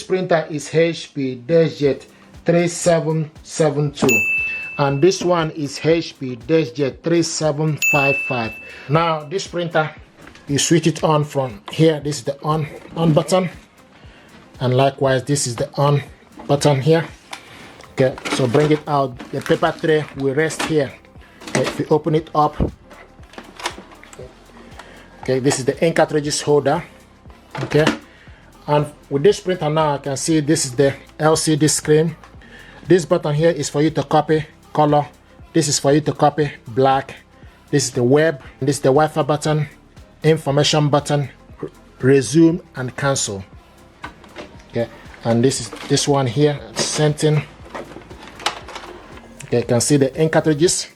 printer is HP Deskjet 3772 and this one is HP Deskjet 3755. Now this printer, you switch it on from here. This is the on button, and likewise this is the on button here. Okay, so bring it out. The paper tray will rest here. Okay, if you open it up, okay, this is the ink cartridges holder. Okay, and with this printer now I can see this is the LCD screen. This button here is for you to copy color. This is for you to copy black. This is the web. This is the Wi-Fi button, information button, resume and cancel. Okay, and this is this one here, sending. Okay, you can see the ink cartridges,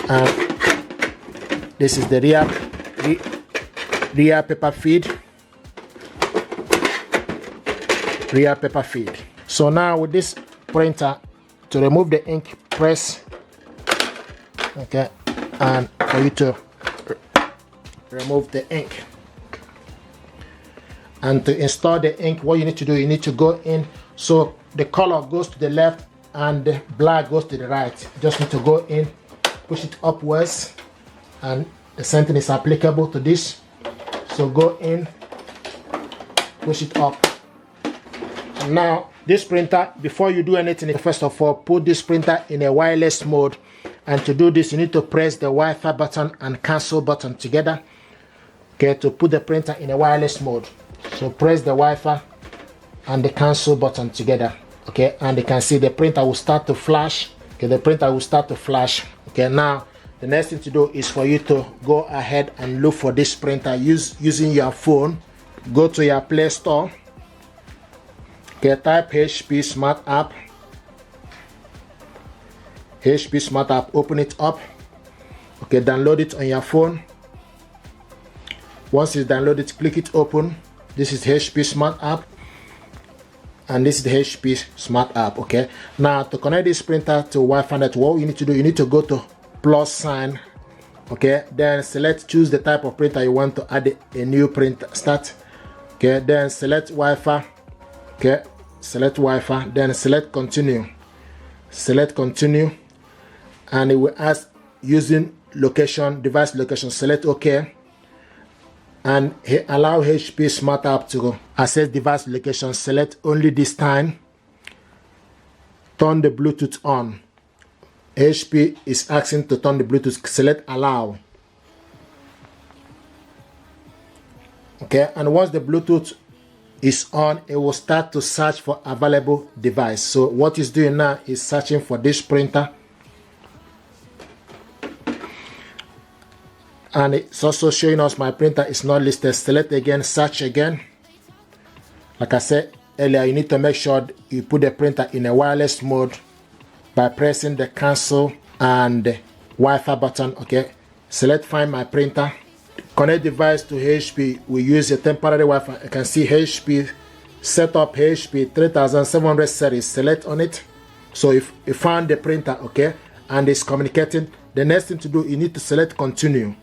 and this is the rear paper feed. Rear paper feed. So now with this printer, to remove the ink, press, okay, and for you to remove the ink. And to install the ink, what you need to do, you need to go in, so the color goes to the left and the black goes to the right. You just need to go in, push it upwards, and the same thing is applicable to this. So go in, push it up. And now this printer, before you do anything, first of all, put this printer in a wireless mode. And to do this, you need to press the Wi-Fi button and cancel button together. Okay, to put the printer in a wireless mode. So press the Wi-Fi and the cancel button together. Okay, and you can see the printer will start to flash. Okay, the printer will start to flash. Okay, now the next thing to do is for you to go ahead and look for this printer using your phone. Go to your Play Store. Okay, type HP Smart App. HP Smart App, open it up. Okay, download it on your phone. Once it's downloaded, click it open. This is HP Smart App, and this is the HP Smart App. Okay, now to connect this printer to Wi-Fi network, what you need to do, you need to go to plus sign. Okay, then choose the type of printer you want to add a new printer. Start. Okay, then select Wi-Fi. Okay, select Wi-Fi, then select continue. Select continue, and it will ask using location, device location. Select OK, and allow HP Smart App to access device location. Select only this time. Turn the Bluetooth on. HP is asking to turn the Bluetooth. Select allow. Okay, and once the Bluetooth is on, it will start to search for available device. So what it's doing now is searching for this printer, and it's also showing us my printer is not listed. Select again, search again. Like I said earlier, you need to make sure you put the printer in a wireless mode by pressing the cancel and the Wi-Fi button. Okay, select find my printer. Connect device to HP. We use a temporary Wi-Fi. You can see HP setup, HP 3700 series. Select on it. So if you found the printer, okay, and it's communicating, the next thing to do, you need to select continue.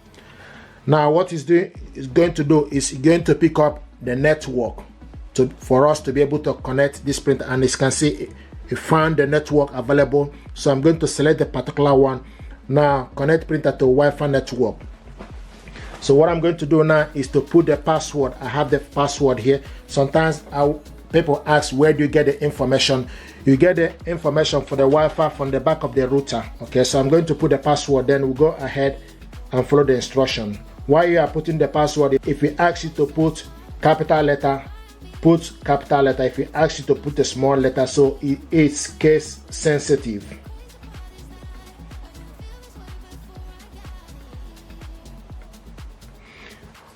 Now what it's doing is going to pick up the network for us to be able to connect this printer. And as you can see, you found the network available. So I'm going to select the particular one. Now connect printer to Wi-Fi network. So what I'm going to do now is to put the password. I have the password here. Sometimes people ask, where do you get the information? You get the information for the Wi-Fi from the back of the router. Okay, so I'm going to put the password, then we'll go ahead and follow the instruction. While you are putting the password, if it asks you to put capital letter, put capital letter. If it asks you to put a small letter, so it's case sensitive.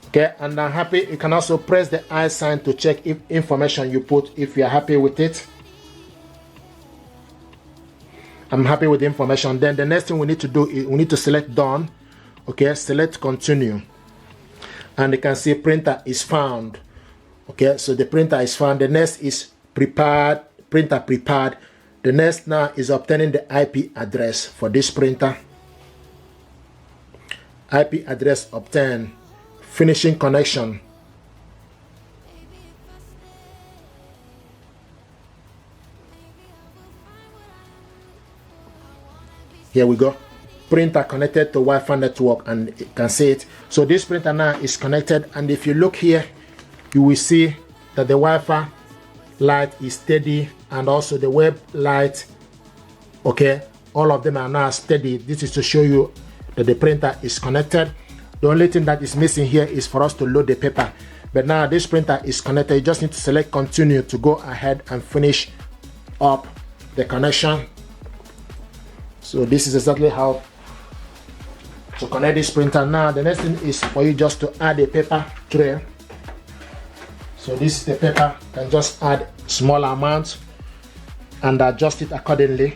Okay, and I'm happy. You can also press the I sign to check if information you put, if you're happy with it. I'm happy with the information. Then the next thing we need to do is we need to select done. Okay, select continue. And you can see printer is found. Okay, so the printer is found. The next is prepared, printer prepared. The next now is obtaining the IP address for this printer. IP address obtained. Finishing connection. Here we go. Printer connected to Wi-Fi network, and you can see it. So this printer now is connected, and if you look here, you will see that the Wi-Fi light is steady, and also the web light, okay, all of them are now steady. This is to show you that the printer is connected. The only thing that is missing here is for us to load the paper. But now this printer is connected. You just need to select continue to go ahead and finish up the connection. So this is exactly how to connect this printer. Now the next thing is for you just to add a paper tray. So this is the paper. You can just add small amounts and adjust it accordingly.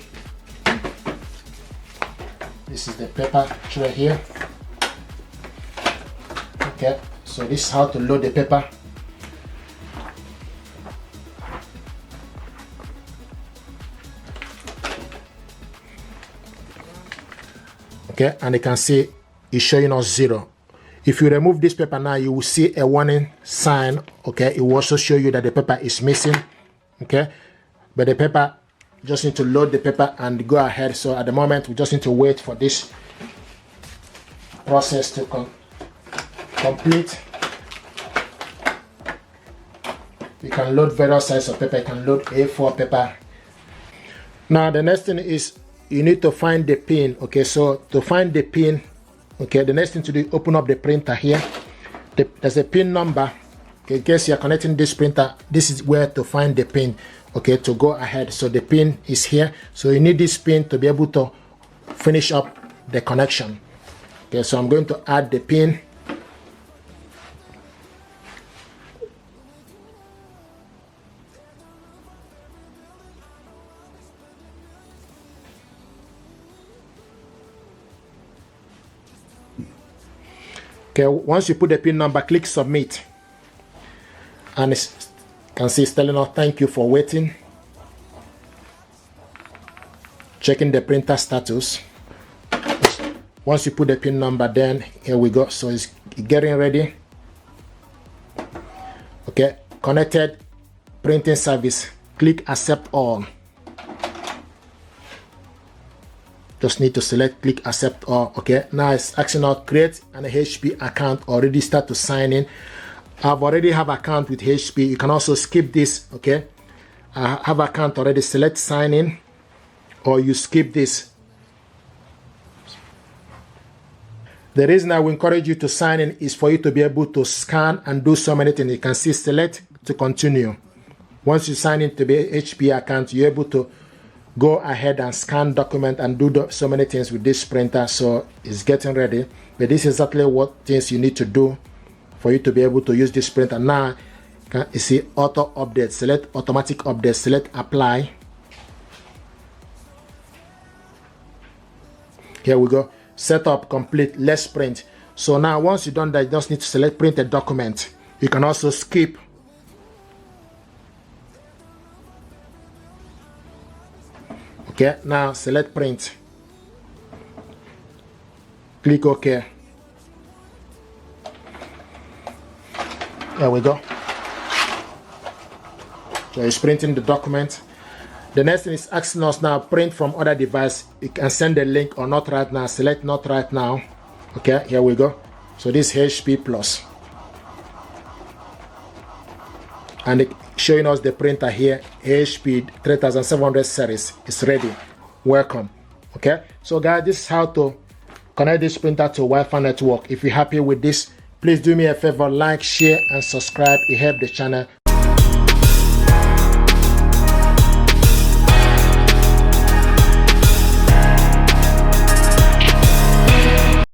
This is the paper tray here. Okay, so this is how to load the paper. Okay, and you can see it's showing us 0. If you remove this paper now, you will see a warning sign. Okay, it will also show you that the paper is missing. Okay, but the paper, just need to load the paper and go ahead. So at the moment, we just need to wait for this process to complete. You can load various sizes of paper. You can load A4 paper. Now the next thing is you need to find the pin. Okay, so to find the pin, okay, the next thing to do, open up the printer here. There's a pin number. Okay, in case you're connecting this printer, this is where to find the pin. Okay, to go ahead. So the pin is here. So you need this pin to be able to finish up the connection. Okay, so I'm going to add the pin. Okay, once you put the pin number, click submit, and you can see it's telling us thank you for waiting. Checking the printer status. Once you put the pin number, then here we go. So it's getting ready. Okay, connected printing service. Click accept all. Just need to select click accept all. Okay, now it's asking us create an HP account or register to sign in. I've already have account with HP. You can also skip this. Okay, I have account already. Select sign in, or you skip this. The reason I will encourage you to sign in is for you to be able to scan and do so many things. You can see select to continue. Once you sign in to the HP account, you're able to go ahead and scan document and do so many things with this printer. So it's getting ready. But this is exactly what things you need to do for you to be able to use this printer. Now you see auto update. Select automatic update. Select apply. Here we go. Setup complete. Let's print. So now once you've done that, you just need to select print a document. You can also skip. Okay, now select print. Click OK. There we go. So it's printing the document. The next thing is asking us now print from other device. You can send the link or not right now. Select not right now. Okay, here we go. So this HP Plus. And it's showing us the printer here, HP 3700 series. It's ready. Welcome. Okay, so guys, this is how to connect this printer to Wi-Fi network. If you're happy with this, please do me a favor, like, share and subscribe. It helps the channel.